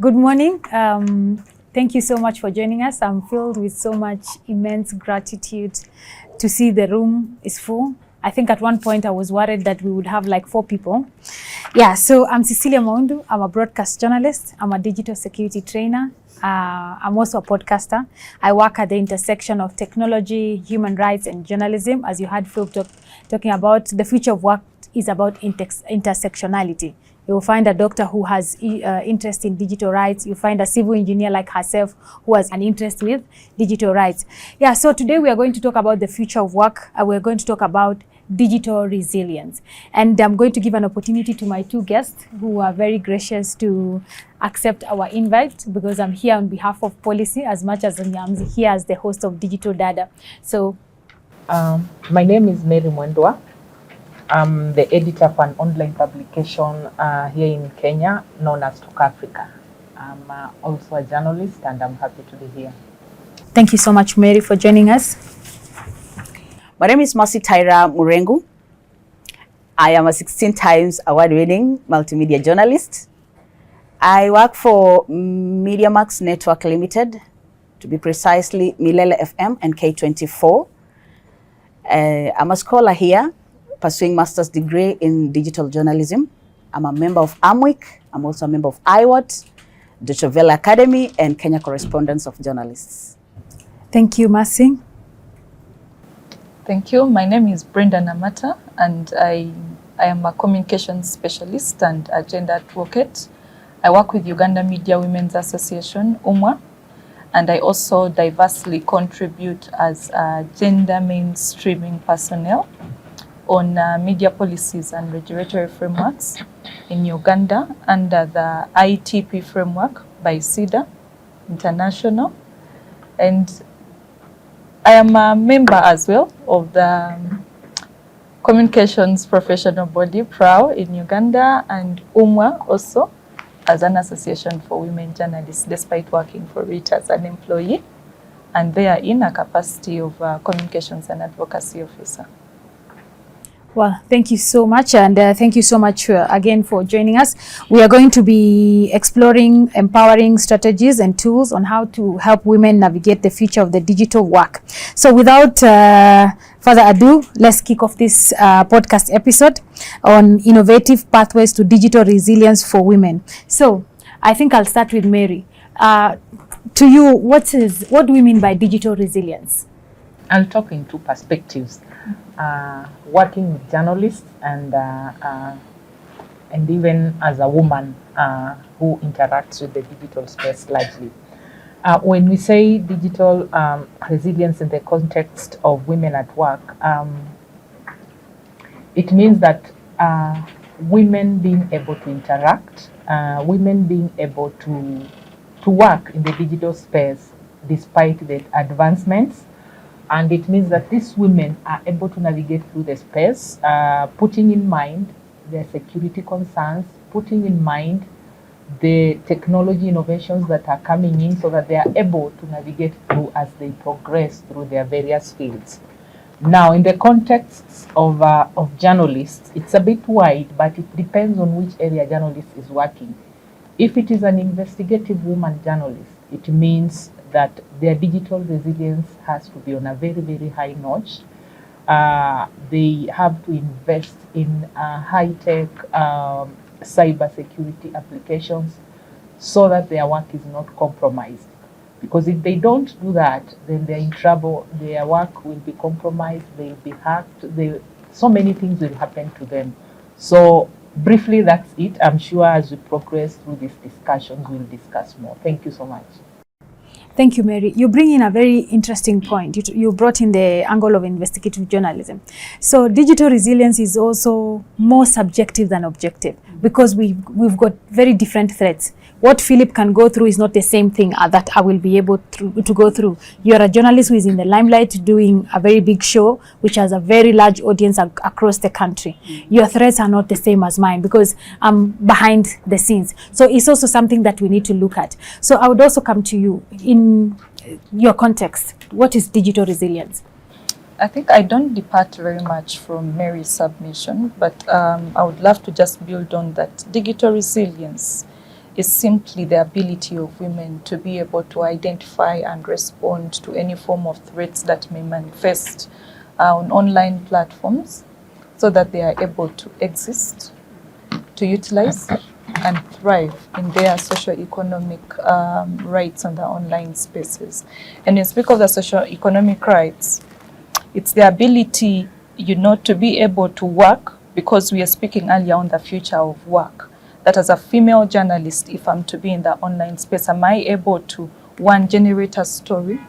Good morning. Thank you so much for joining us. I'm filled with so much immense gratitude to see the room is full. I think at one point I was worried that we would have like 4 people. Yeah, so I'm Cecilia Maundu. I'm a broadcast journalist. I'm a digital security trainer. I'm also a podcaster. I work at the intersection of technology, human rights, and journalism. As you heard Phil talking about, the future of work is about intersectionality. You will find a doctor who has interest in digital rights. You find a civil engineer like herself who has an interest with digital rights. Yeah, so today we are going to talk about the future of work. We're going to talk about digital resilience. And I'm going to give an opportunity to my 2 guests who are very gracious to accept our invite, because I'm here on behalf of policy as much as I'm here as the host of Digital Dada. So, my name is Mary Mwendwa. I'm the editor for an online publication here in Kenya known as Talk Africa. I'm also a journalist and I'm happy to be here. Thank you so much, Mary, for joining us. My name is Mercy Tyra Murengu. I am a 16 times award-winning multimedia journalist. I work for MediaMax Network Limited, to be precisely Milele FM and K24. I'm a scholar here, pursuing master's degree in digital journalism. I'm a member of AMWIC. I'm also a member of IWAT, Deutsche Welle Academy, and Kenya Correspondence of Journalists. Thank you, Mercy. Thank you. My name is Brenda Namata, and I am a communications specialist and a gender advocate. I work with Uganda Media Women's Association, UMWA, and I also diversely contribute as a gender mainstreaming personnel on media policies and regulatory frameworks in Uganda under the ITP framework by CEDA International. And I am a member as well of the communications professional body, PRAO, in Uganda, and UMWA also as an association for women journalists, despite working for it as an employee, and they are in a capacity of communications and advocacy officer. Well, thank you so much, and thank you so much again for joining us. We are going to be exploring empowering strategies and tools on how to help women navigate the future of the digital work. So without further ado, let's kick off this podcast episode on innovative pathways to digital resilience for women. So I think I'll start with Mary. To you, what do we mean by digital resilience? I'll talk in 2 perspectives. Working with journalists and even as a woman who interacts with the digital space largely. When we say digital resilience in the context of women at work, it means that women being able to interact, women being able to work in the digital space despite the advancements. And it means that these women are able to navigate through the space, putting in mind their security concerns, putting in mind the technology innovations that are coming in, so that they are able to navigate through as they progress through their various fields. Now, in the context of journalists, it's a bit wide, but it depends on which area journalist is working. If it is an investigative woman journalist, it means that their digital resilience has to be on a very, very high notch. They have to invest in high-tech cyber security applications so that their work is not compromised. Because if they don't do that, then they're in trouble. Their work will be compromised, they'll be hacked, so many things will happen to them. So briefly, that's it. I'm sure as we progress through these discussions, we'll discuss more. Thank you so much. Thank you, Mary. You bring in a very interesting point. You brought in the angle of investigative journalism. So digital resilience is also more subjective than objective, because we've got very different threats. What Philip can go through is not the same thing that I will be able to go through. You're a journalist who is in the limelight doing a very big show, which has a very large audience across the country. Your threats are not the same as mine, because I'm behind the scenes. So it's also something that we need to look at. So I would also come to you. In your context, what is digital resilience? I think I don't depart very much from Mary's submission, but I would love to just build on that. Digital resilience is simply the ability of women to be able to identify and respond to any form of threats that may manifest on online platforms, so that they are able to exist, to utilize and thrive in their socio-economic rights on the online spaces. And when we speak of the socio-economic rights, it's the ability, to be able to work, because we are speaking earlier on the future of work, that as a female journalist, if I'm to be in the online space, am I able to, one, generate a story,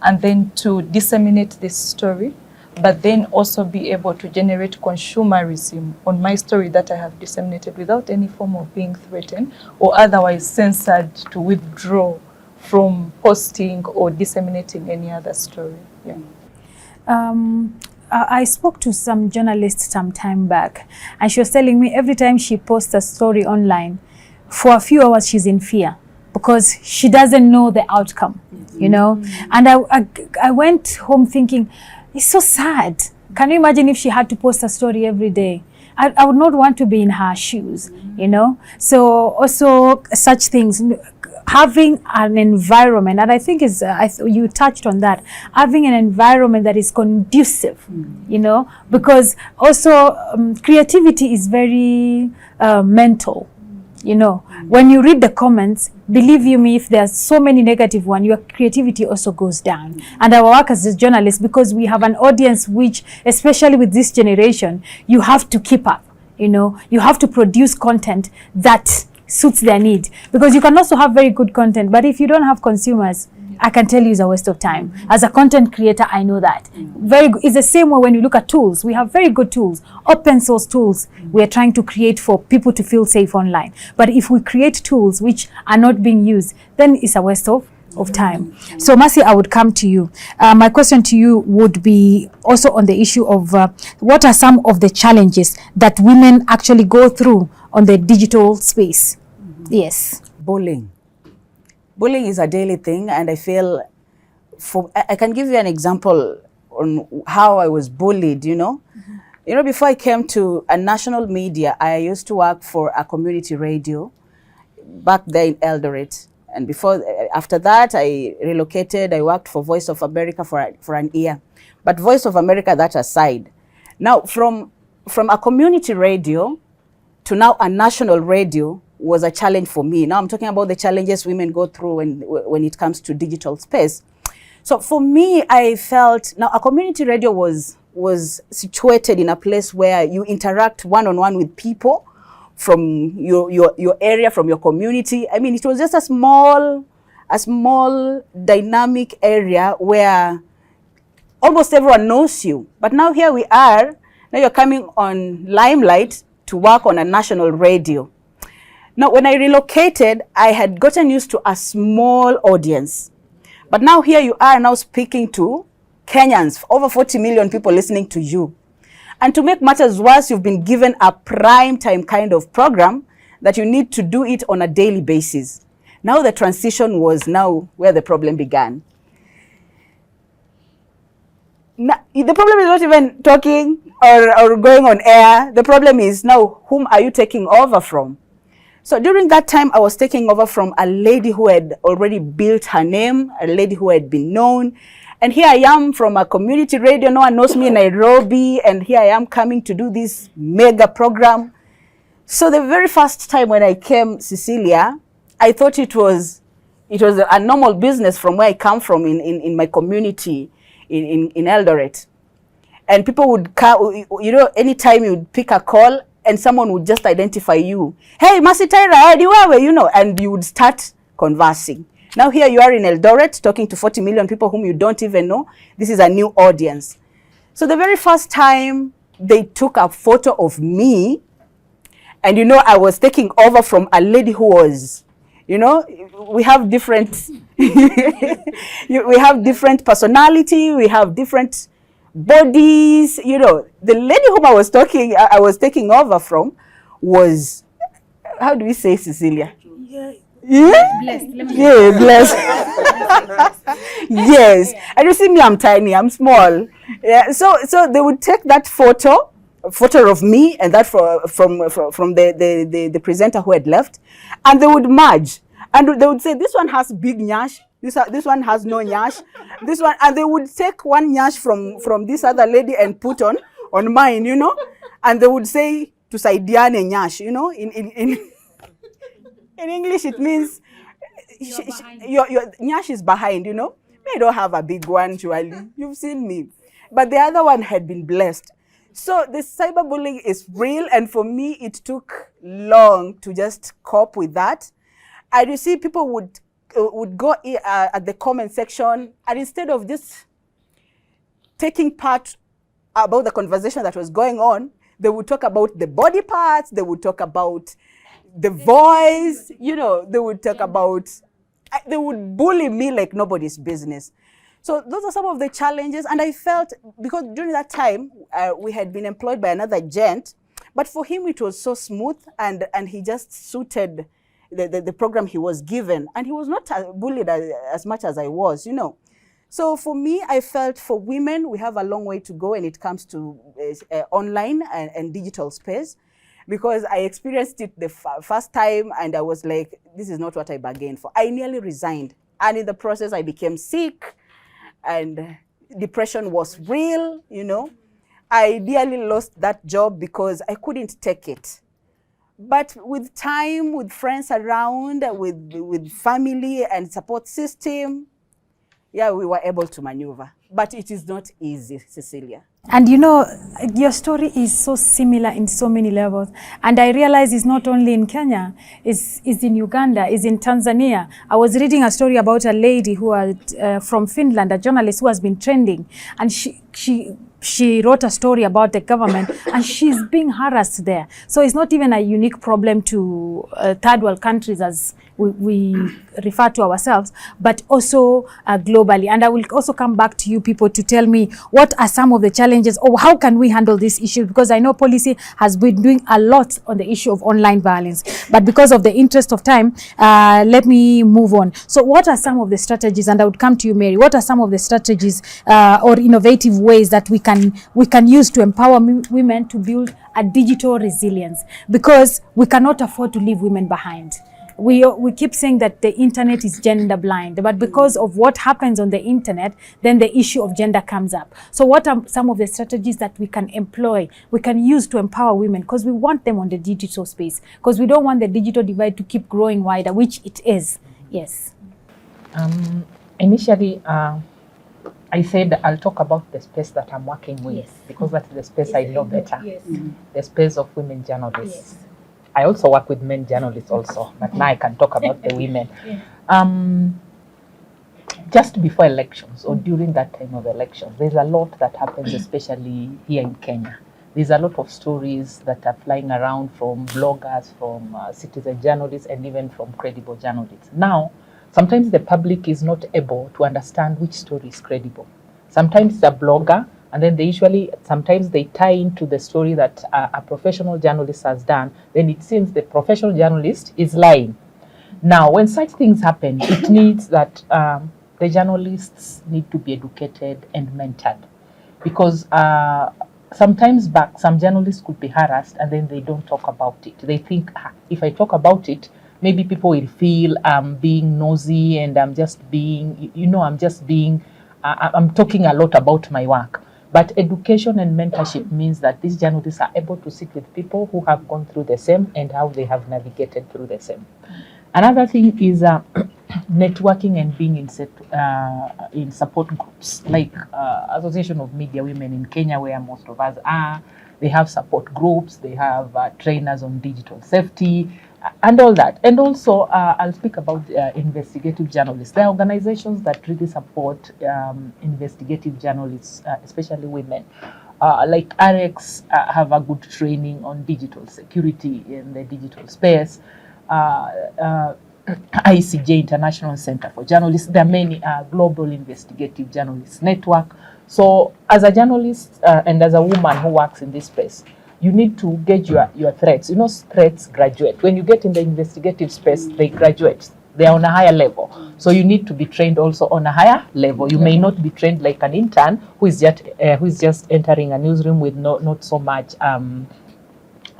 and then to disseminate this story, but then also be able to generate consumerism on my story that I have disseminated without any form of being threatened or otherwise censored to withdraw from posting or disseminating any other story. I spoke to some journalists some time back, and she was telling me every time she posts a story online, for a few hours she's in fear because she doesn't know the outcome, And I went home thinking, it's so sad. Can you imagine if she had to post a story every day? I would not want to be in her shoes, So also such things, having an environment, and I think you touched on that, having an environment that is conducive, because also creativity is very mental. When you read the comments, believe you me, if there's so many negative ones, your creativity also goes down. And our work as journalists, because we have an audience which, especially with this generation, you have to keep up, you have to produce content that suits their need. Because you can also have very good content, but if you don't have consumers, I can tell you it's a waste of time. As a content creator, I know that. Very good. It's the same way when you look at tools. We have very good tools, open source tools we are trying to create for people to feel safe online. But if we create tools which are not being used, then it's a waste of time. So Mercy, I would come to you. My question to you would be also on the issue of what are some of the challenges that women actually go through on the digital space? Yes. Bullying. Bullying is a daily thing, and I feel I can give you an example on how I was bullied, before I came to a national media, I used to work for a community radio back there in Eldoret. And after that, I relocated. I worked for Voice of America for an year. But Voice of America, that aside. Now, from a community radio to now a national radio was a challenge for me. Now I'm talking about the challenges women go through when it comes to digital space. So for me, I felt, now a community radio was situated in a place where you interact one-on-one with people from your area, from your community. I mean, it was just a small dynamic area where almost everyone knows you. But now here we are, now you're coming on Limelight to work on a national radio. Now, when I relocated, I had gotten used to a small audience. But now here you are now speaking to Kenyans, over 40 million people listening to you. And to make matters worse, you've been given a prime time kind of program that you need to do it on a daily basis. Now the transition was now where the problem began. Now, the problem is not even talking or going on air. The problem is now, whom are you taking over from? So during that time, I was taking over from a lady who had already built her name, a lady who had been known. And here I am from a community radio. No one knows me in Nairobi. And here I am coming to do this mega program. So the very first time when I came, Cecilia, I thought it was a normal business from where I come from in my community in Eldoret. And people would come, anytime you would pick a call, and someone would just identify you. Hey, Mercy Taira, and you would start conversing. Now here you are in Eldoret talking to 40 million people whom you don't even know. This is a new audience. So the very first time they took a photo of me, and I was taking over from a lady who was, we have different, we have different personality, we have different bodies, the lady whom I was taking over from was, how do we say, Cecilia? Blessed. Blessed. Yes. And you see me, I'm tiny, I'm small. Yeah. So they would take that photo photo of me and that from the presenter who had left, and they would merge, and they would say, this one has big nyash, this one has no nyash, this one, and they would take one nyash from this other lady and put on mine, you know, and they would say to Saidiane nyash, you know, in English it means your nyash is behind, you know. I don't have a big one, surely. You've seen me. But the other one had been blessed. So the cyberbullying is real, and for me, it took long to just cope with that. And you see, people would go at the comment section, and instead of just taking part about the conversation that was going on, they would talk about the body parts, they would talk about the voice, you know, they would talk about, they would bully me like nobody's business. So those are some of the challenges, and I felt, because during that time, we had been employed by another gent, but for him it was so smooth, and he just suited the program he was given, and he was not bullied as much as I was, you know. So for me, I felt for women, we have a long way to go when it comes to online and digital space, because I experienced it the first time, and I was like, this is not what I bargained for. I nearly resigned, and in the process, I became sick, and depression was real, you know. I nearly lost that job because I couldn't take it. But with time, with friends around, with family and support system, yeah, we were able to maneuver. But it is not easy, Cecilia. And you know, your story is so similar in so many levels. And I realize it's not only in Kenya, it's in Uganda, it's in Tanzania. I was reading a story about a lady who was from Finland, a journalist who has been trending. And she wrote a story about the government, and she's being harassed there. So it's not even a unique problem to third world countries, as we refer to ourselves, but also globally. And I will also come back to you people to tell me what are some of the challenges, or how can we handle this issue, because I know policy has been doing a lot on the issue of online violence. But because of the interest of time, let me move on. So what are some of the strategies, and I would come to you, Mary, what are some of the strategies or innovative ways that we can use to empower women to build a digital resilience, because we cannot afford to leave women behind. We keep saying that the internet is gender blind, but because of what happens on the internet, then the issue of gender comes up. So what are some of the strategies that we can employ, we can use to empower women, because we want them on the digital space, because we don't want the digital divide to keep growing wider, which it is. Yes. Initially, I said I'll talk about the space that I'm working with, yes, because that's the space I know better, yes, the space of women journalists. Yes. I also work with men journalists also, but now I can talk about the women. Yeah. Just before elections, or during that time of elections, there's a lot that happens, especially here in Kenya. There's a lot of stories that are flying around from bloggers, from citizen journalists, and even from credible journalists. Now, sometimes the public is not able to understand which story is credible. Sometimes it's a blogger, and then sometimes they tie into the story that a professional journalist has done. Then it seems the professional journalist is lying. Now, when such things happen, it needs that the journalists need to be educated and mentored, because sometimes back, some journalists could be harassed, and then they don't talk about it. They think, if I talk about it, maybe people will feel I'm being nosy, and I'm just being, I'm talking a lot about my work. But education and mentorship means that these journalists are able to sit with people who have gone through the same and how they have navigated through the same. Another thing is networking and being in support groups, like Association of Media Women in Kenya, where most of us are. They have support groups, they have trainers on digital safety, and all that. And also, I'll speak about investigative journalists. There are organizations that really support investigative journalists, especially women. Like RX have a good training on digital security in the digital space. ICJ, International Center for Journalists. There are many global investigative journalists network. So as a journalist and as a woman who works in this space, you need to gauge your threats. You know, threats graduate. When you get in the investigative space, they graduate. They are on a higher level. So you need to be trained also on a higher level. You may not be trained like an intern who is just entering a newsroom with not so much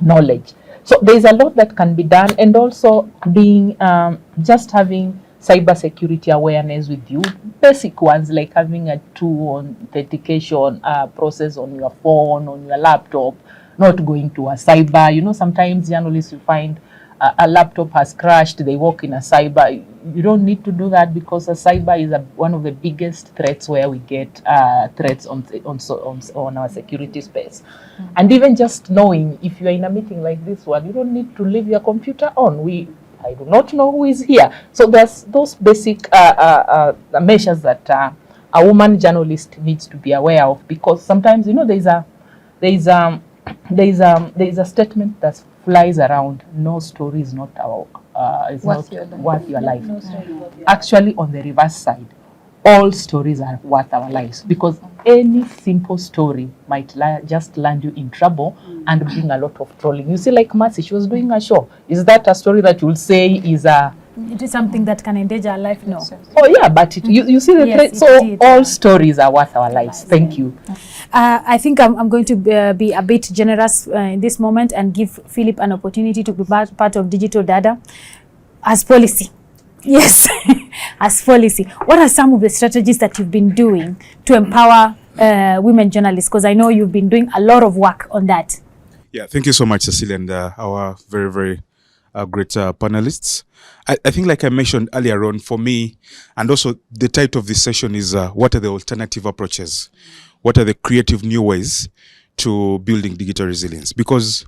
knowledge. So there's a lot that can be done, and also being just having cybersecurity awareness with you, basic ones like having a two authentication process on your phone, on your laptop, not going to a cyber. You know, sometimes journalists, you find a laptop has crashed, they work in a cyber. You don't need to do that, because a cyber is one of the biggest threats where we get threats on our security space. And even just knowing if you're in a meeting like this one, you don't need to leave your computer on. I do not know who is here. So there's those basic measures that a woman journalist needs to be aware of, because sometimes, you know, there is a statement that flies around: no story is not worth your life. No story. Actually, on the reverse side, all stories are worth our lives, because any simple story might just land you in trouble and bring a lot of trolling. You see, like Mercy, she was doing a show. Is that a story that you will say is a... It is something that can endanger our life? No. Oh yeah, but you see the threat. So all stories are worth our lives. Thank you. I think I'm going to be a bit generous in this moment and give Philip an opportunity to be part of Digital Dada as policy. Yes, as policy. What are some of the strategies that you've been doing to empower women journalists? Because I know you've been doing a lot of work on that. Yeah, thank you so much, Cecilia, and our very, very great panelists. I think, like I mentioned earlier on, for me, and also the title of this session is what are the alternative approaches? What are the creative new ways to building digital resilience? Because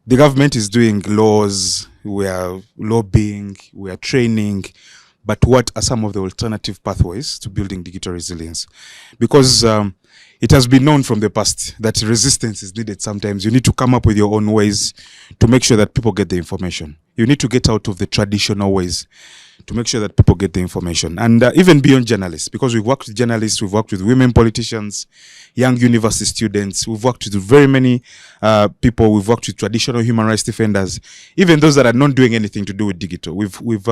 the government is doing laws, we are lobbying, we are training, but what are some of the alternative pathways to building digital resilience? Because it has been known from the past that resistance is needed sometimes. You need to come up with your own ways to make sure that people get the information. You need to get out of the traditional ways to make sure that people get the information. And even beyond journalists, because we've worked with journalists, we've worked with women politicians, young university students, we've worked with very many people, we've worked with traditional human rights defenders, even those that are not doing anything to do with digital. We've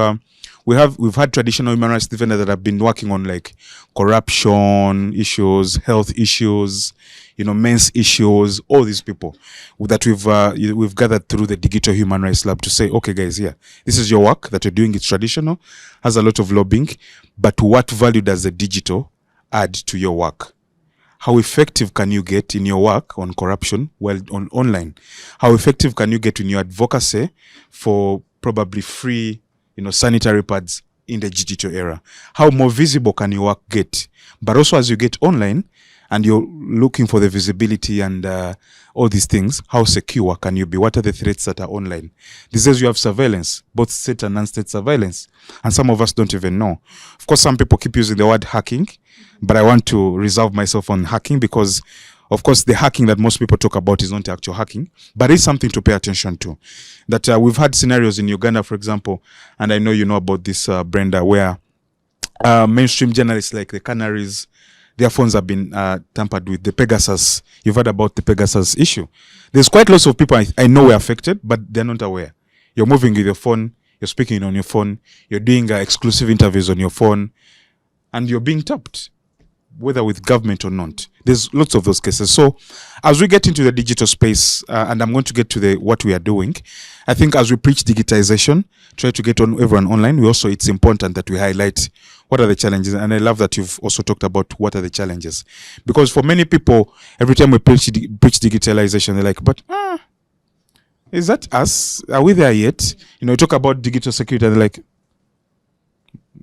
had traditional human rights defenders that have been working on like corruption issues, health issues, men's issues, all these people that we've gathered through the Digital Human Rights Lab to say, okay, guys, this is your work that you're doing. It's traditional, has a lot of lobbying, but what value does the digital add to your work? How effective can you get in your work on corruption on online? How effective can you get in your advocacy for probably free, sanitary pads in the digital era? How more visible can your work get? But also, as you get online and you're looking for the visibility and all these things, how secure can you be? What are the threats that are online? These days you have surveillance, both state and non-state surveillance, and some of us don't even know. Of course, some people keep using the word hacking, but I want to reserve myself on hacking because, of course, the hacking that most people talk about is not actual hacking, but it's something to pay attention to. That we've had scenarios in Uganda, for example, and I know you know about this, Brenda, where mainstream journalists like the Canaries, their phones have been tampered with. The Pegasus, you've heard about the Pegasus issue. There's quite lots of people I know were affected, but they're not aware. You're moving with your phone, you're speaking on your phone, you're doing exclusive interviews on your phone, and you're being tapped, whether with government or not. There's lots of those cases. So as we get into the digital space, and I'm going to get to what we are doing, I think as we preach digitization, try to get everyone online, it's important that we highlight what are the challenges. And I love that you've also talked about what are the challenges. Because for many people, every time we preach digitalization, they're like, but is that us? Are we there yet? You talk about digital security, and they're like,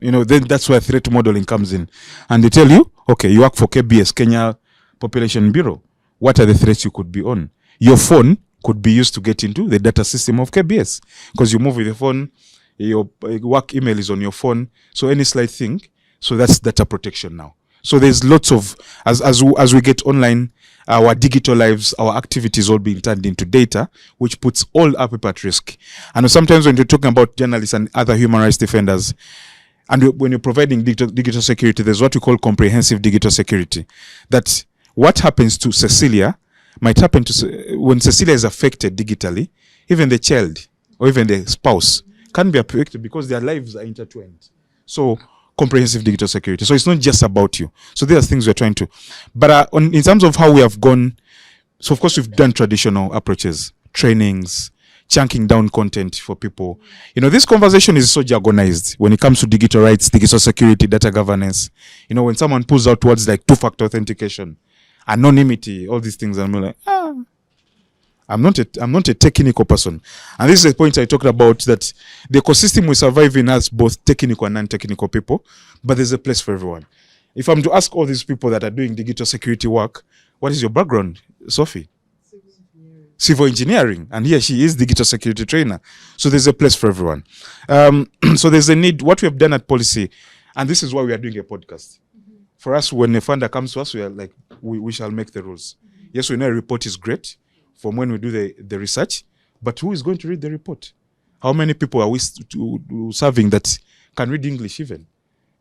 then that's where threat modeling comes in. And they tell you, okay, you work for KBS, Kenya Population Bureau. What are the threats you could be on? Your phone could be used to get into the data system of KBS because you move with your phone, your work email is on your phone. So any slight thing, so that's data protection now. So there's lots of, as we get online, our digital lives, our activities all being turned into data, which puts all our people at risk. And sometimes when you're talking about journalists and other human rights defenders, and when you're providing digital security, there's what we call comprehensive digital security. That what happens to Cecilia might happen to, when Cecilia is affected digitally, even the child or even the spouse can be affected because their lives are intertwined. So comprehensive digital security. So it's not just about you. So there are things we're trying to. But in terms of how we have gone, so of course we've done traditional approaches, trainings, chunking down content for people. This conversation is so jargonized when it comes to digital rights, digital security, data governance. When someone pulls out words like two-factor authentication, anonymity, all these things, I'm like, I'm not a technical person. And this is a point I talked about, that the ecosystem we survive in has both technical and non-technical people, but there's a place for everyone. If I'm to ask all these people that are doing digital security work, what is your background, Sophie? Civil engineering, and here she is digital security trainer. So there's a place for everyone. So there's a need. What we have done at Policy, and this is why we are doing a podcast. For us, when a funder comes to us, we are like, we shall make the rules. Yes, we know a report is great from when we do the research, but who is going to read the report? How many people are we serving that can read English even?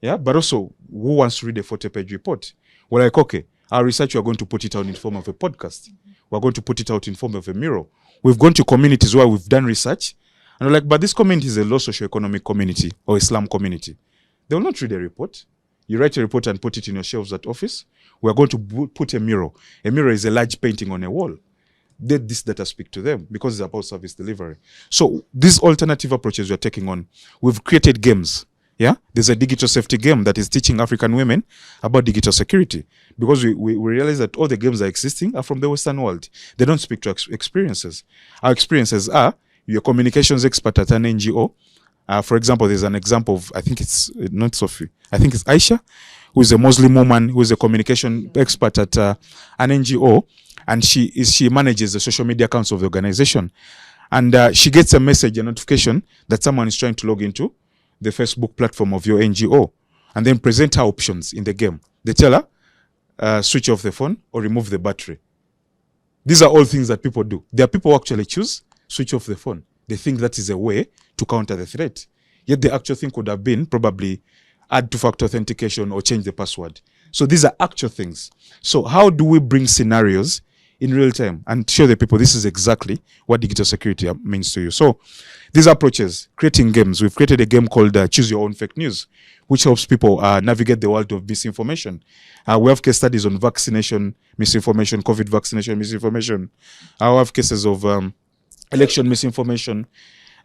Yeah, but also, who wants to read a 40-page report? We're like, okay, our research, we're going to put it out in the form of a podcast. We're going to put it out in form of a mural. We've gone to communities where we've done research, and we're like, but this community is a low socioeconomic community or a slum community. They will not read a report. You write a report and put it in your shelves at office. We're going to put a mural. A mural is a large painting on a wall. Let this data speak to them because it's about service delivery. So these alternative approaches we're taking on, we've created games. Yeah, there's a digital safety game that is teaching African women about digital security, because we realize that all the games that are existing are from the Western world. They don't speak to experiences. Our experiences are, you're a communications expert at an NGO. For example, there's an example of, I think it's not Sophie, I think it's Aisha, who is a Muslim woman who is a communication expert at an NGO, and she manages the social media accounts of the organization. And she gets a message, a notification that someone is trying to log into the Facebook platform of your NGO, and then present her options in the game. They tell her, switch off the phone or remove the battery. These are all things that people do. There are people who actually choose switch off the phone. They think that is a way to counter the threat. Yet the actual thing could have been probably add two-factor authentication or change the password. So these are actual things. So how do we bring scenarios in real time and show the people this is exactly what digital security means to you? So these approaches, creating games. We've created a game called Choose Your Own Fake News, which helps people navigate the world of misinformation. We have case studies on vaccination misinformation, COVID vaccination misinformation. We have cases of election misinformation.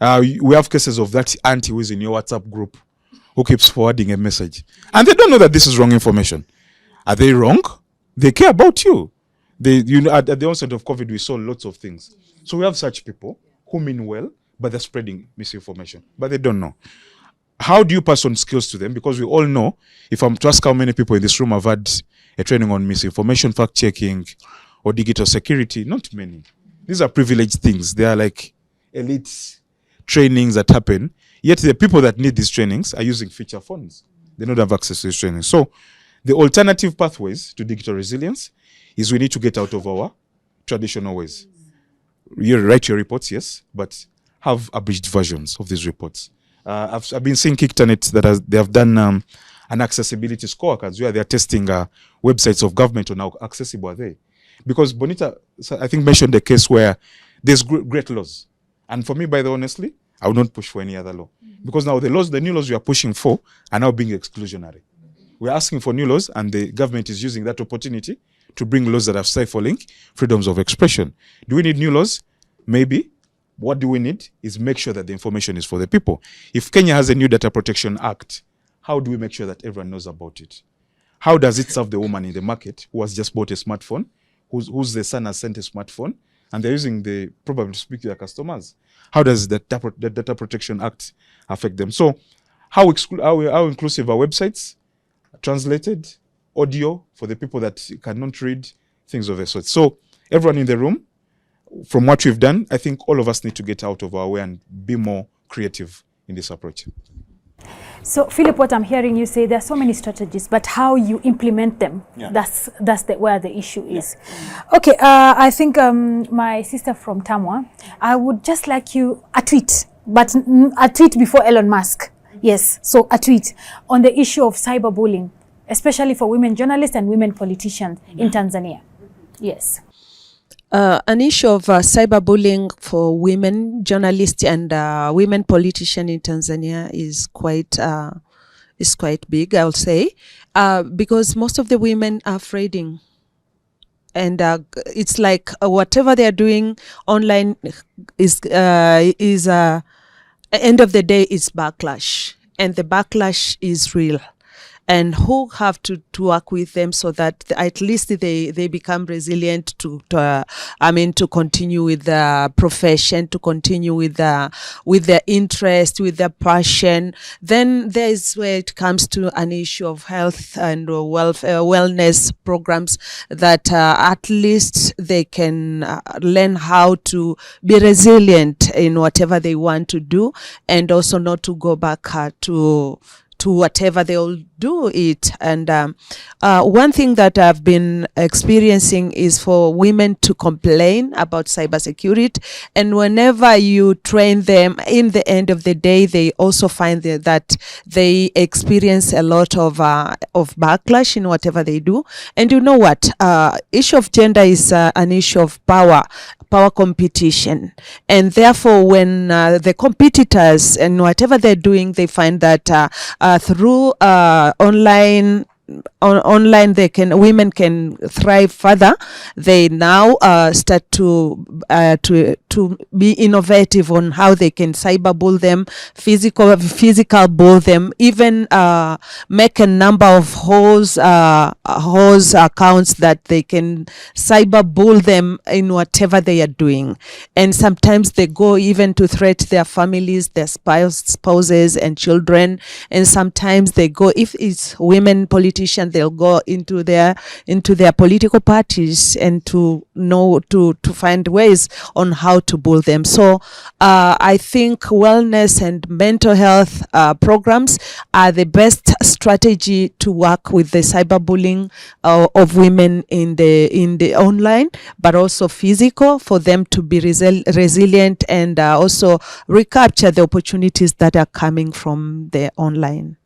We have cases of that auntie who is in your WhatsApp group who keeps forwarding a message. And they don't know that this is wrong information. Are they wrong? They care about you. At the onset of COVID, we saw lots of things. So we have such people who mean well, but they're spreading misinformation, but they don't know. How do you pass on skills to them? Because we all know, if I'm to ask how many people in this room have had a training on misinformation, fact-checking, or digital security, not many. These are privileged things. They are like elite trainings that happen, yet the people that need these trainings are using feature phones. They don't have access to these trainings. So the alternative pathways to digital resilience is we need to get out of our traditional ways. You write your reports, yes, but have abridged versions of these reports. I've been seeing Kiktanet that they have done an accessibility scorecards where they are testing websites of government on how accessible are they. Because Bonita, I think, mentioned the case where there's great laws. And for me, by the honestly, I would not push for any other law. Because now the new laws we are pushing for are now being exclusionary. We're asking for new laws, and the government is using that opportunity to bring laws that are stifling freedoms of expression. Do we need new laws? Maybe. What do we need is make sure that the information is for the people. If Kenya has a new Data Protection Act, how do we make sure that everyone knows about it? How does it serve the woman in the market who has just bought a smartphone, whose the son has sent a smartphone, and they're using probably to speak to their customers? How does the Data Protection Act affect them? So how inclusive are websites, translated, audio for the people that cannot read, things of the sort. So everyone in the room, from what we've done, I think all of us need to get out of our way and be more creative in this approach. So, Philip, what I'm hearing you say, there are so many strategies, but how you implement them, that's where the issue is. Okay, I think my sister from Tamwa, I would just like you, a tweet, but a tweet before Elon Musk. Yes, so a tweet on the issue of cyberbullying, especially for women journalists and women politicians in Tanzania. Yes. An issue of cyberbullying for women journalists and women politicians in Tanzania is quite big, I'll say, because most of the women are afraid. And it's like whatever they are doing online is end of the day is backlash, and the backlash is real. And who have to work with them so that at least they become resilient to continue with the profession, to continue with their interest, with their passion. Then there is where it comes to an issue of health and wellness programs that at least they can learn how to be resilient in whatever they want to do, and also not to go back to whatever they'll do it. And one thing that I've been experiencing is for women to complain about cybersecurity, and whenever you train them, in the end of the day, they also find that they experience a lot of backlash in whatever they do. And you know what? Issue of gender is an issue of power competition, and therefore when the competitors and whatever they're doing, they find that through online women can thrive further. They now start to be innovative on how they can cyberbull them, physical bull them, even make a number of hose accounts that they can cyberbull them in whatever they are doing. And sometimes they go even to threat their families, their spouses and children. And sometimes they go, if it's women politicians, they'll go into their political parties and to find ways on how to bull them. So I think wellness and mental health programs are the best strategy to work with the cyberbullying of women in the online, but also physical, for them to be resilient and also recapture the opportunities that are coming from the online.